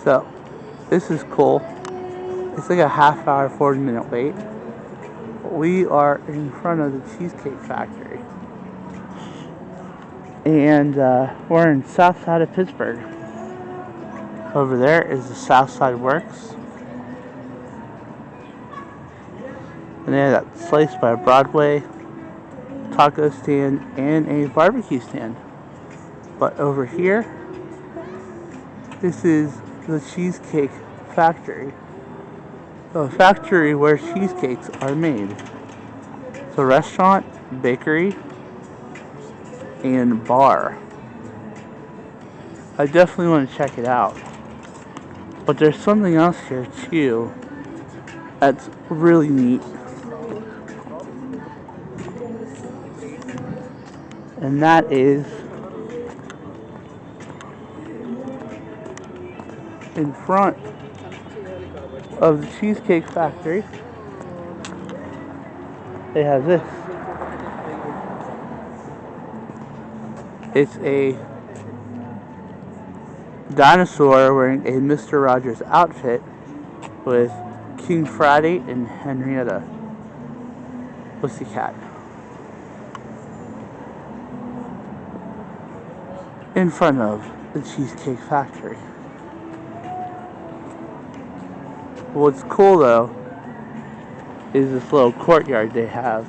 So, this is cool. It's like a half hour, 40-minute wait. We are in front of the Cheesecake Factory. And we're in Southside of Pittsburgh. Over there is the Southside Works. And they have that Slice by Broadway taco stand and a barbecue stand. But over here, this is the Cheesecake Factory. A factory where cheesecakes are made. It's a restaurant, bakery, and bar. I definitely want to check it out. But there's something else here too that's really neat. And that is in front of the Cheesecake Factory. They have this. It's a dinosaur wearing a Mr. Rogers outfit with King Friday and Henrietta Pussycat in front of the Cheesecake Factory. What's cool though is this little courtyard they have.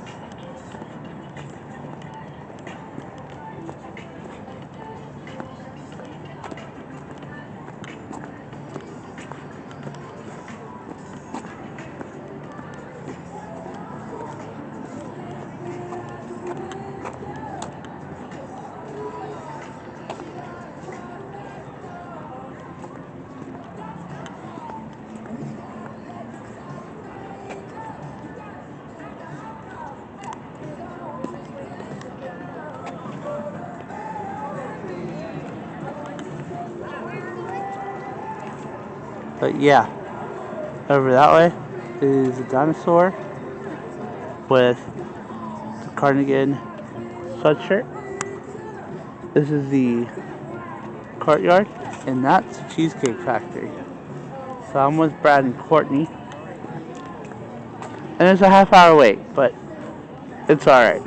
But yeah, over that way is a dinosaur with the cardigan sweatshirt. This is the courtyard, and that's the Cheesecake Factory. So I'm with Brad and Courtney. And it's a half hour wait, but it's alright.